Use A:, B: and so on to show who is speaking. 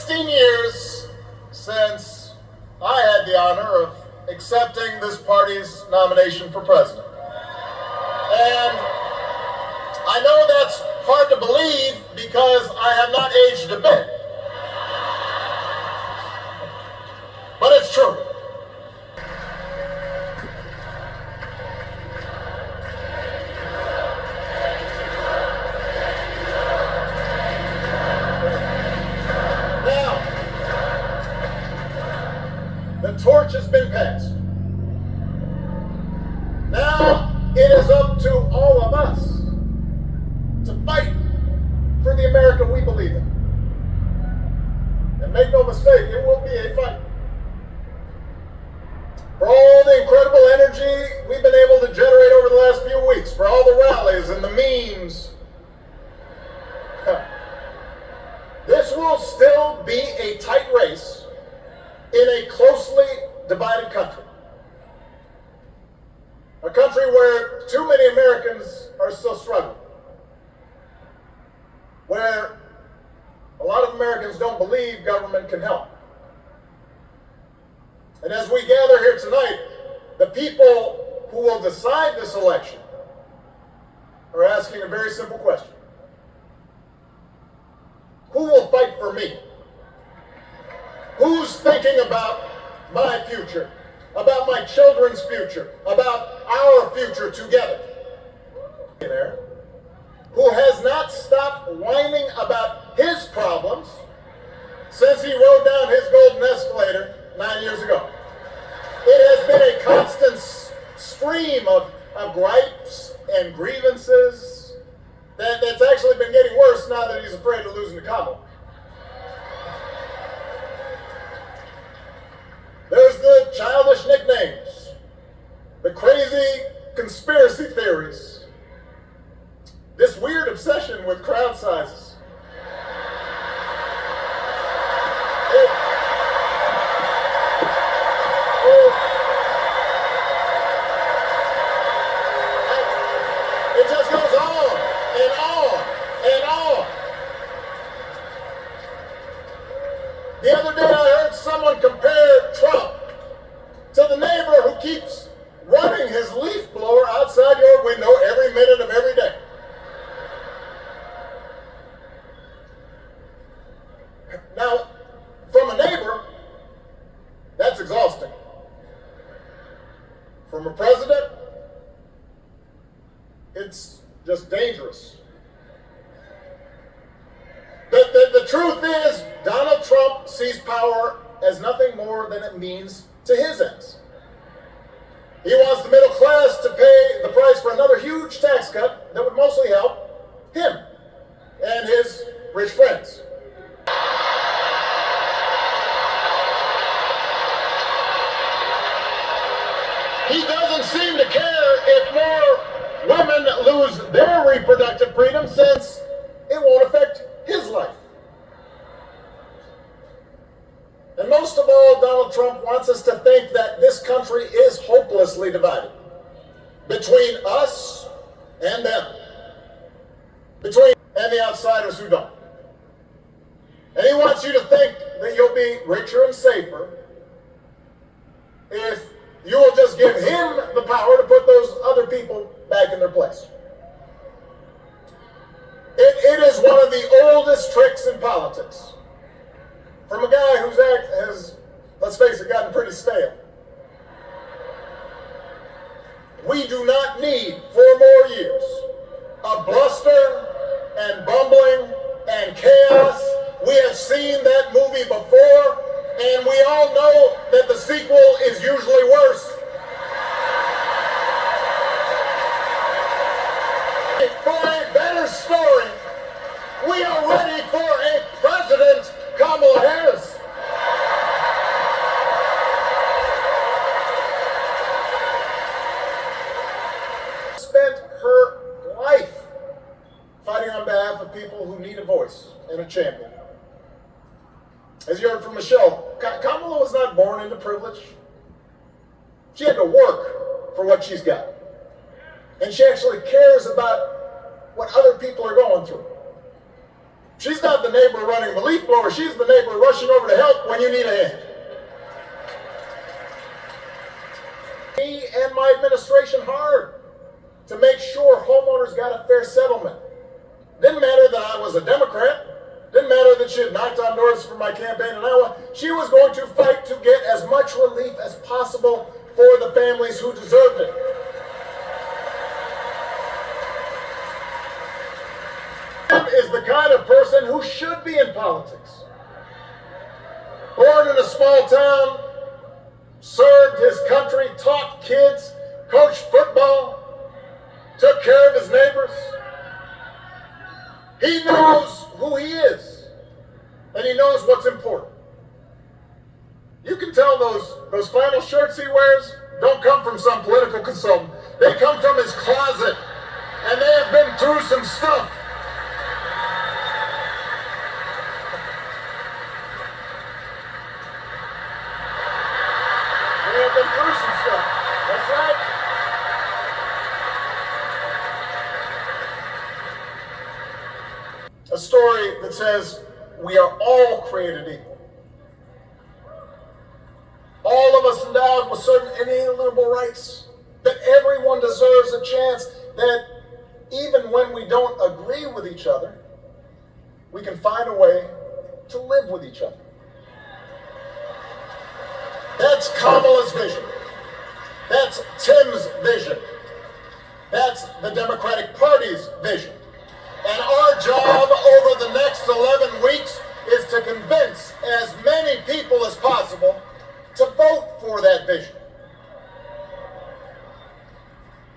A: 16 years since I had the honor of accepting this party's nomination for president. And I know that's hard to believe because I have not aged a bit. But it's true. Now, the torch has been passed. Now it is up to all of us to fight for the America we believe in. And make no mistake, it will be a fight. For all the incredible energy we've been able to generate over the last few weeks, for all the rallies and the memes, this will still be a tight race in a closely divided country. A country where too many Americans are still struggling. Where a lot of Americans don't believe government can help. And as we gather here tonight, the people who will decide this election are asking a very simple question. Who will fight for me? Who's thinking about my future, about my children's future, about our future together? Who has not stopped whining about his problems since he rode down his golden escalator 9 years ago. It has been a constant stream of gripes and grievances that's actually been getting worse now that he's afraid of losing to Kamala. There's the childish nicknames, the crazy conspiracy theories, this weird obsession with crowd sizes. It just goes on and on and on. The other day I heard someone compare Trump to the neighbor who keeps running his leaf blower outside your window every minute of every day. Now, from a neighbor, that's exhausting. From a president, it's just dangerous. The truth is, Donald Trump sees power as nothing more than it means to his ends. He wants the middle class to pay the price for another huge tax cut that would mostly help him and his rich friends. He doesn't seem to care if more women lose their reproductive freedom, since it won't affect his life. And most of all, Donald Trump wants us to think that this country is hopelessly divided between us and them, between and the outsiders who don't. And he wants you to think that you'll be richer and safer if you will just give him the power to put those other people back in their place. It is one of the oldest tricks in politics, from a guy whose act has, let's face it, gotten pretty stale. We do not need 4 more years of bluster and bumbling and chaos. We have seen that movie before, and we all know that the sequel is usually worse. For a better story, we are ready for a President Kamala Harris. Spent her life fighting on behalf of people who need a voice and a champion. As you heard from Michelle, Kamala was not born into privilege. She had to work for what she's got. And she actually cares about what other people are going through. She's not the neighbor running the leaf blower. She's the neighbor rushing over to help when you need a hand. Me and my administration hard to make sure homeowners got a fair settlement. Didn't matter that I was a Democrat. Didn't matter that she had knocked on doors for my campaign in Iowa. She was going to fight to get as much relief as possible for the families who deserved it. Jim is the kind of person who should be in politics. Born in a small town, served his country, taught kids, coached football, took care of his neighbors. He knows who he is, and he knows what's important. You can tell those flannel shirts he wears don't come from some political consultant. They come from his closet, and they have been through some stuff. They have been through some stuff. That's right. A story that says we are all created equal. All of us endowed with certain inalienable rights, that everyone deserves a chance, that even when we don't agree with each other, we can find a way to live with each other. That's Kamala's vision. That's Tim's vision. That's the Democratic Party's vision. And our job over the next 11 weeks is to convince as many people as possible to vote for that vision.